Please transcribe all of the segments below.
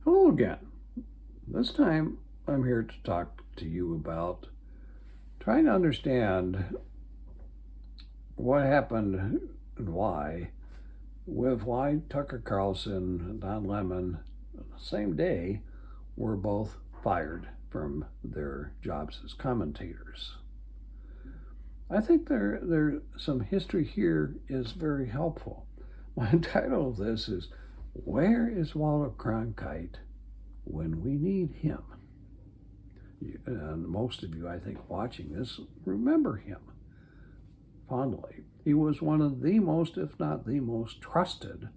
Hello again. This time I'm here to talk to you about trying to understand what happened and why Tucker Carlson and Don Lemon, on the same day, were both fired from their jobs as commentators. I think there some history here is very helpful. My title of this is Where is Walter Cronkite when we need him? And most of you, I think, watching this remember him fondly. He was one of the most, if not the most, trusted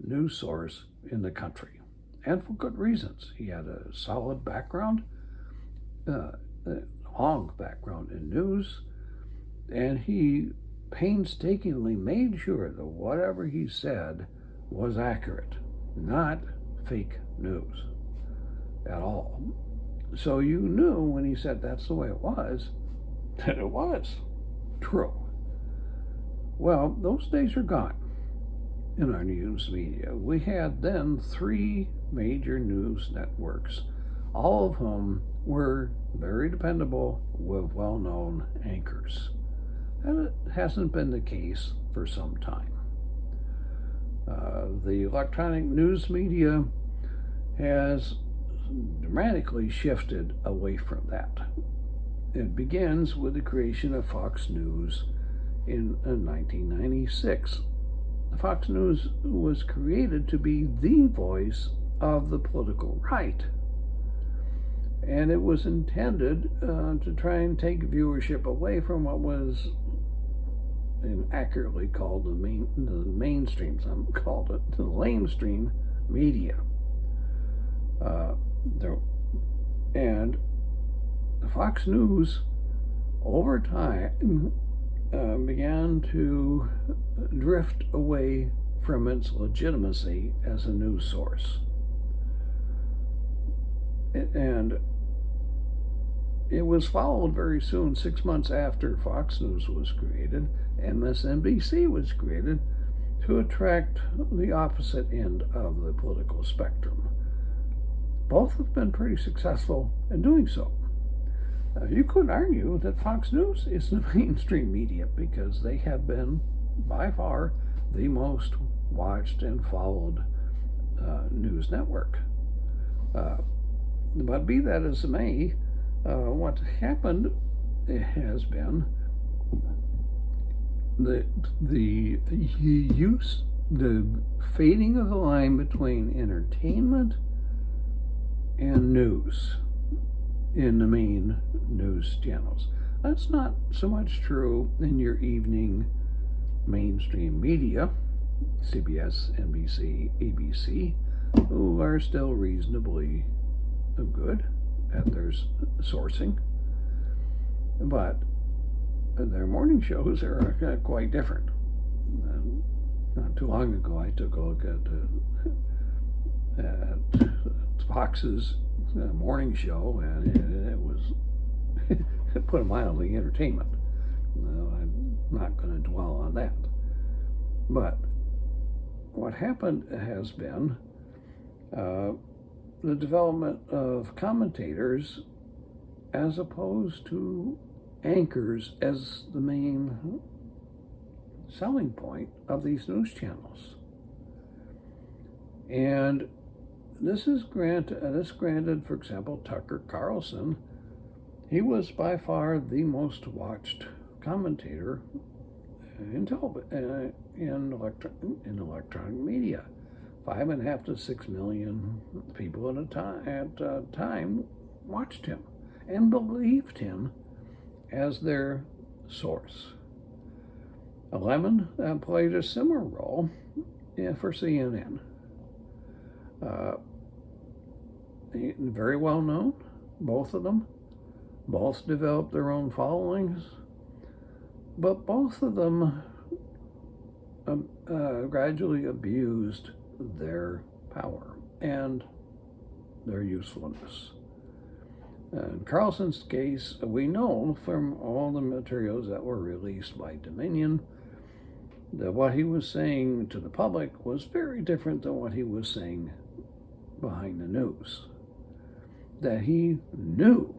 news source in the country, and for good reasons. He had a solid background, a long background in news, and he painstakingly made sure that whatever he said was accurate, not fake news at all. So you knew when he said that's the way it was, that it was true. Well, those days are gone in our news media. We had then 3 major news networks, all of whom were very dependable with well-known anchors. And it hasn't been the case for some time. The electronic news media has dramatically shifted away from that. It begins with the creation of Fox News in 1996. Fox News was created to be the voice of the political right, and it was intended to try and take viewership away from what was inaccurately called the mainstream. Some called it the lamestream media. And Fox News, over time, began to drift away from its legitimacy as a news source. And it was followed very soon, 6 months after Fox News was created, MSNBC was created to attract the opposite end of the political spectrum. Both have been pretty successful in doing so. You could argue that Fox News is the mainstream media because they have been, by far, the most watched and followed news network. But be that as it may, what happened has been the fading of the line between entertainment and news in the main news channels. That's not so much true in your evening mainstream media, CBS, NBC, ABC, who are still reasonably good at their sourcing, but their morning shows are quite different. Not too long ago, I took a look at Fox's morning show, and it was, put it mildly, entertainment. I'm not going to dwell on that. But what happened has been the development of commentators as opposed to anchors as the main selling point of these news channels. And this granted, for example, Tucker Carlson. He was by far the most watched commentator in electronic media. 5.5 to 6 million people at a time watched him and believed him as their source. Lemon played a similar role for CNN. Very well known, both of them. Both developed their own followings, but both of them gradually abused their power and their usefulness. In Carlson's case, we know from all the materials that were released by Dominion that what he was saying to the public was very different than what he was saying behind the news, that he knew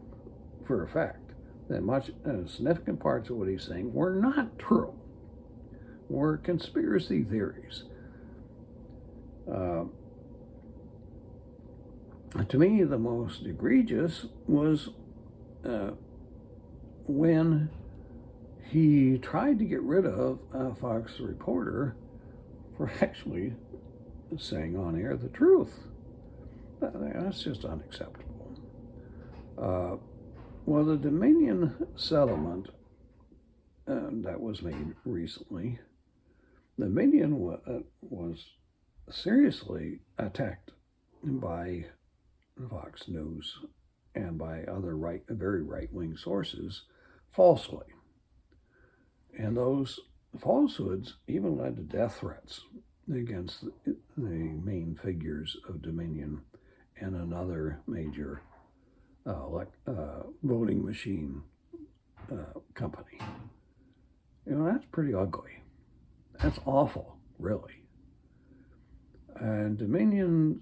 for a fact that much significant parts of what he's saying were not true, were conspiracy theories. To me, the most egregious was when he tried to get rid of a Fox reporter for actually saying on air the truth. That's just unacceptable. Well, the Dominion settlement that was made recently, Dominion was seriously attacked by Fox News and by other very right-wing sources falsely. And those falsehoods even led to death threats against the main figures of Dominion and another major voting machine company. That's pretty ugly. That's awful, really. And Dominion,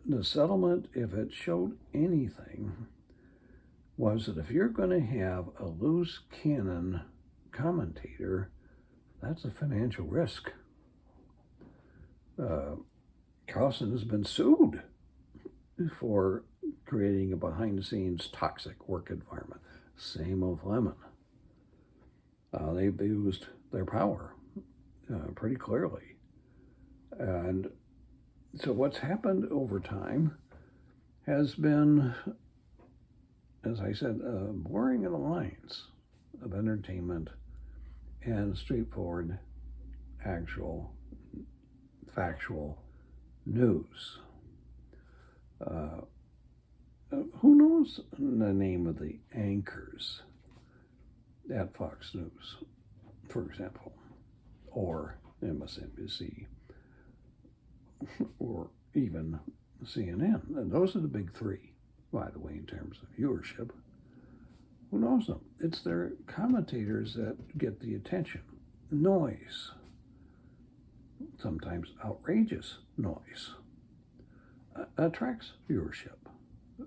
the settlement, if it showed anything, was that if you're going to have a loose cannon commentator, that's a financial risk. Carlson has been sued for creating a behind-the-scenes toxic work environment. Same with Lemon. They abused their power pretty clearly. And so what's happened over time has been, as I said, blurring of the lines of entertainment and straightforward, actual, factual news. Who knows the name of the anchors at Fox News, for example, or MSNBC, or even CNN? And those are the big three, by the way, in terms of viewership. Who knows them? It's their commentators that get the attention. Noise, sometimes outrageous noise, attracts viewership.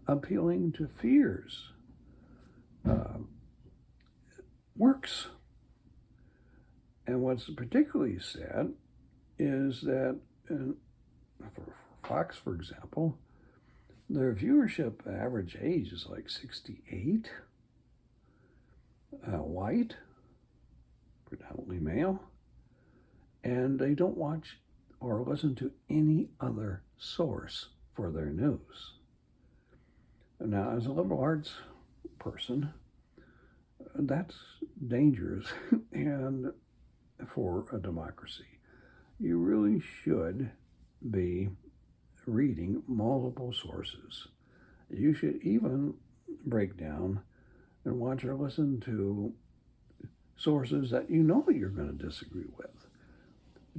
Appealing to fears works. And what's particularly sad is that for Fox, for example, their viewership average age is like 68, white, predominantly male, and they don't watch or listen to any other source for their news. Now, as a liberal arts person, that's dangerous and for a democracy. You really should be reading multiple sources. You should even break down and watch or listen to sources that you know you're going to disagree with,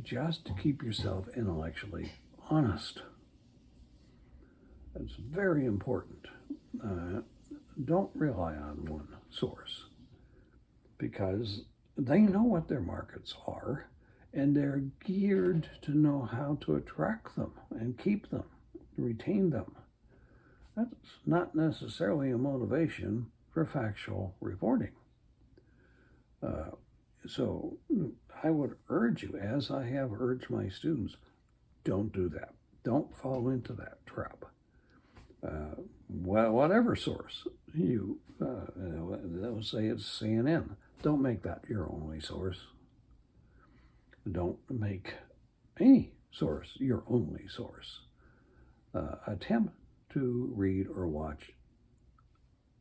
just to keep yourself intellectually honest. It's very important. Don't rely on one source, because they know what their markets are, and they're geared to know how to attract them and keep them, retain them. That's not necessarily a motivation for factual reporting. So I would urge you, as I have urged my students, don't do that. Don't fall into that trap. Whatever source you, they'll say it's CNN. Don't make that your only source. Don't make any source your only source. Attempt to read or watch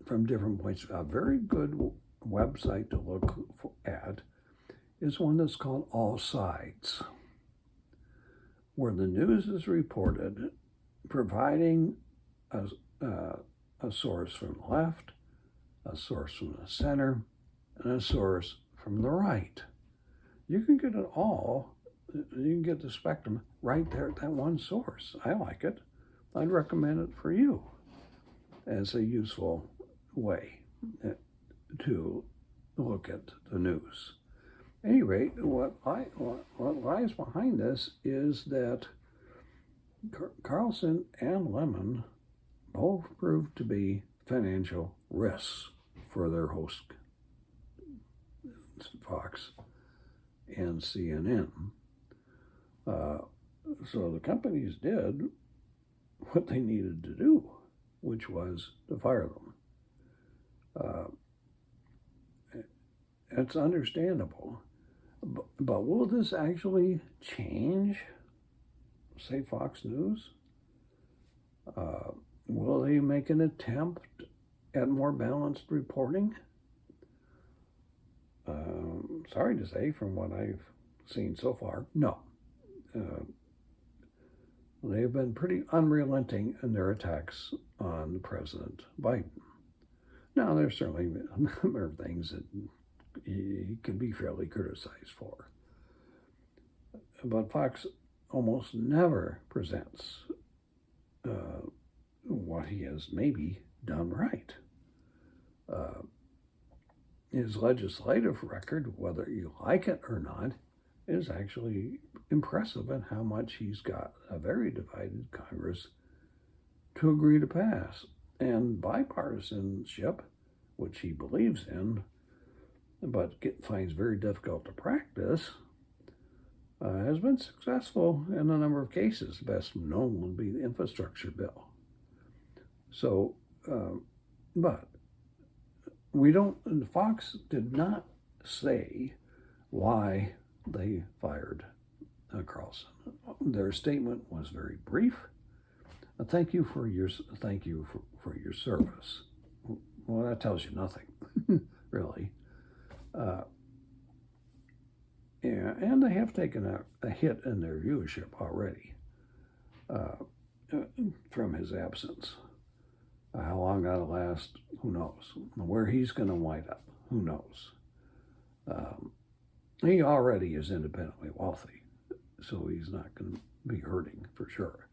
from different points. A very good website to look at is one that's called All Sides, where the news is reported, providing a source from the left, a source from the center, and a source from the right. You can get it all. You can get the spectrum right there at that one source. I like it. I'd recommend it for you as a useful way to look at the news. At any rate, what lies behind this is that Carlson and Lemon both proved to be financial risks for their host, Fox and CNN. So the companies did what they needed to do, which was to fire them. It's understandable. But will this actually change, say, Fox News? Will they make an attempt at more balanced reporting? Sorry to say, from what I've seen so far, no. They've been pretty unrelenting in their attacks on President Biden. Now, there's certainly a number of things that he can be fairly criticized for. But Fox almost never presents what he has maybe done right. His legislative record, whether you like it or not, is actually impressive in how much he's got a very divided Congress to agree to pass. And bipartisanship, which he believes in, but finds very difficult to practice, has been successful in a number of cases. The best known would be the infrastructure bill. So, but Fox did not say why they fired Carlson. Their statement was very brief. Thank you for your service. Well, that tells you nothing, really. And they have taken a hit in their viewership already from his absence. How long that'll last, who knows? Where he's going to wind up, who knows? He already is independently wealthy, so he's not going to be hurting for sure.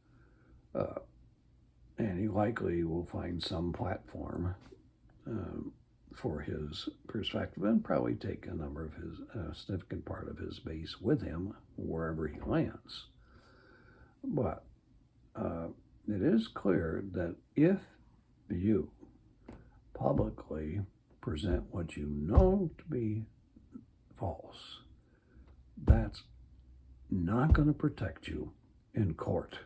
And he likely will find some platform for his perspective and probably take a number of his, significant part of his base with him wherever he lands. But it is clear that if you publicly present what you know to be false, that's not going to protect you in court.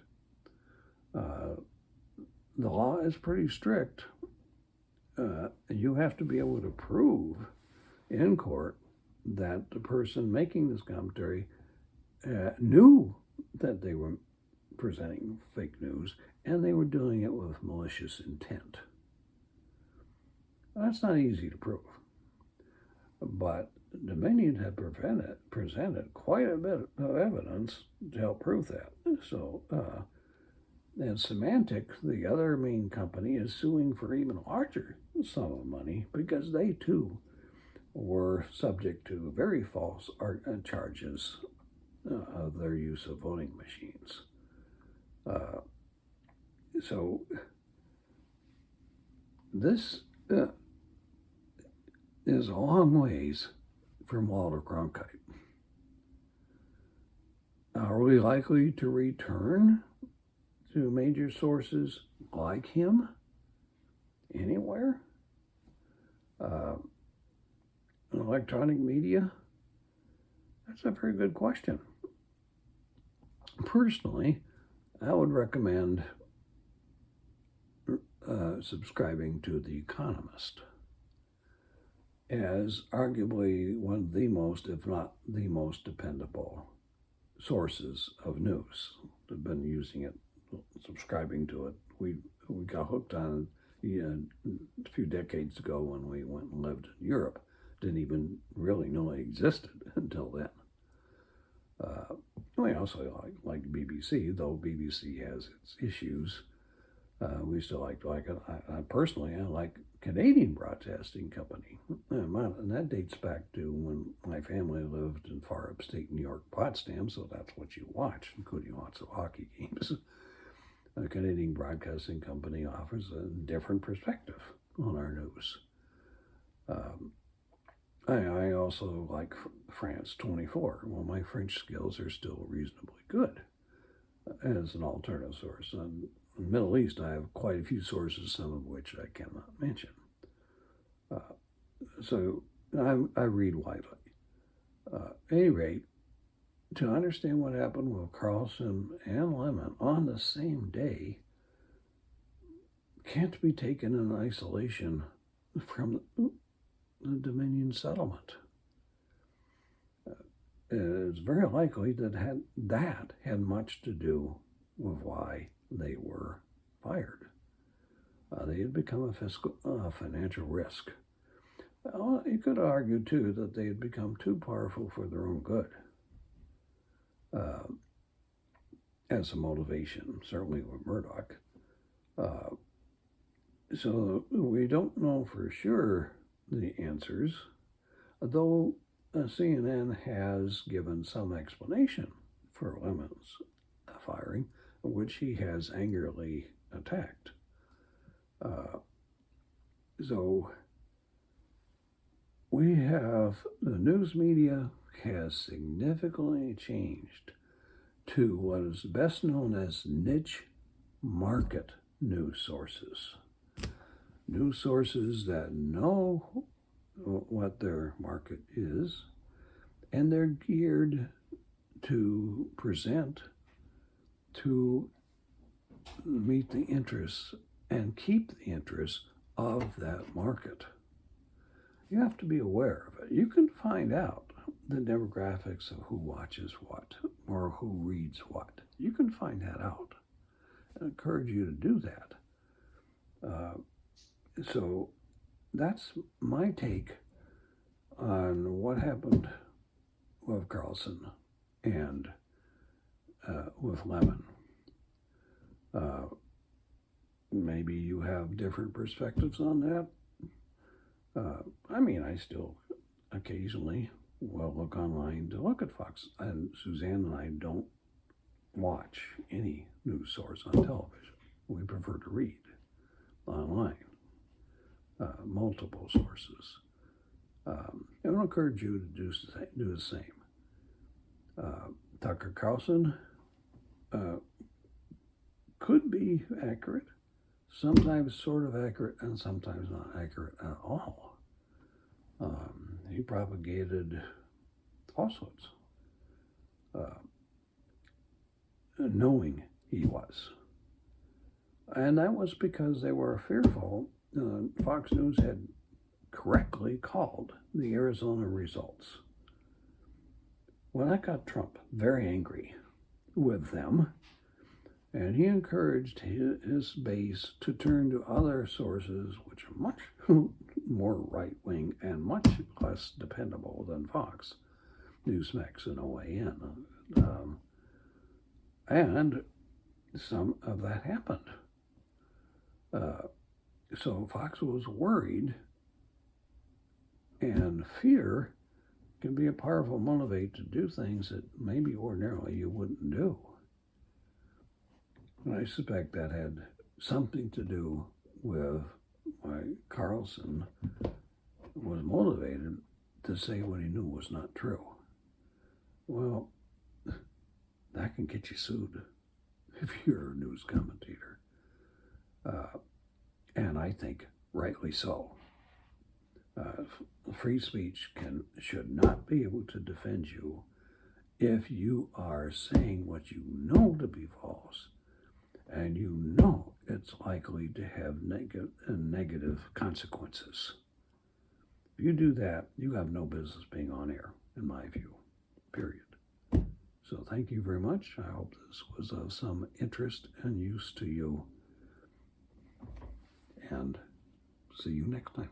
The law is pretty strict. You have to be able to prove in court that the person making this commentary knew that they were presenting fake news and they were doing it with malicious intent. That's not easy to prove. But Dominion had presented quite a bit of evidence to help prove that. So, and Symantec, the other main company, is suing for even a larger sum of money because they too were subject to very false charges of their use of voting machines. So this is a long ways from Walter Cronkite. Are we likely to return to major sources like him anywhere? Electronic media? That's a very good question. Personally, I would recommend subscribing to The Economist as arguably one of the most, if not the most dependable sources of news. I've been using it, subscribing to it. We got hooked on it a few decades ago when we went and lived in Europe. Didn't even really know it existed until then. We also like BBC, though BBC has its issues. We still like it. Personally, I like Canadian Broadcasting Company. And that dates back to when my family lived in far upstate New York, Potsdam, so that's what you watch, including lots of hockey games. The Canadian Broadcasting Company offers a different perspective on our news. I also like France 24. Well, my French skills are still reasonably good. as an alternative source. In the Middle East, I have quite a few sources, some of which I cannot mention. So I read widely. At any rate, to understand what happened with Carlson and Lemon on the same day can't be taken in isolation from the Dominion settlement. It's very likely that had much to do with why they were fired. They had become a financial risk. You could argue, too, that they had become too powerful for their own good as a motivation, certainly with Murdoch. So we don't know for sure the answers, though CNN has given some explanation for Lemon's firing, which he has angrily attacked. So we have the news media has significantly changed to what is best known as niche market news sources. News sources that know what their market is, and they're geared to present to meet the interests and keep the interests of that market. You have to be aware of it. You can find out the demographics of who watches what or who reads what. You can find that out. I encourage you to do that. So that's my take on what happened with Carlson and with Lemon. Maybe you have different perspectives on that. I still occasionally will look online to look at Fox. And Suzanne and I don't watch any news source on television. We prefer to read online, multiple sources. I would encourage you to do the same. Tucker Carlson could be accurate, sometimes sort of accurate, and sometimes not accurate at all. He propagated falsehoods, knowing he was. And that was because they were fearful. Fox News had correctly called the Arizona results. Well, that got Trump very angry with them, and he encouraged his base to turn to other sources which are much more right-wing and much less dependable than Fox, Newsmax and OAN. And some of that happened. So Fox was worried, and fear can be a powerful motivator to do things that maybe ordinarily you wouldn't do. And I suspect that had something to do with why Carlson was motivated to say what he knew was not true. Well, that can get you sued if you're a news commentator. And I think rightly so. Free speech should not be able to defend you if you are saying what you know to be false and you know it's likely to have negative consequences. If you do that, you have no business being on air, in my view, period. So thank you very much. I hope this was of some interest and use to you. And see you next time.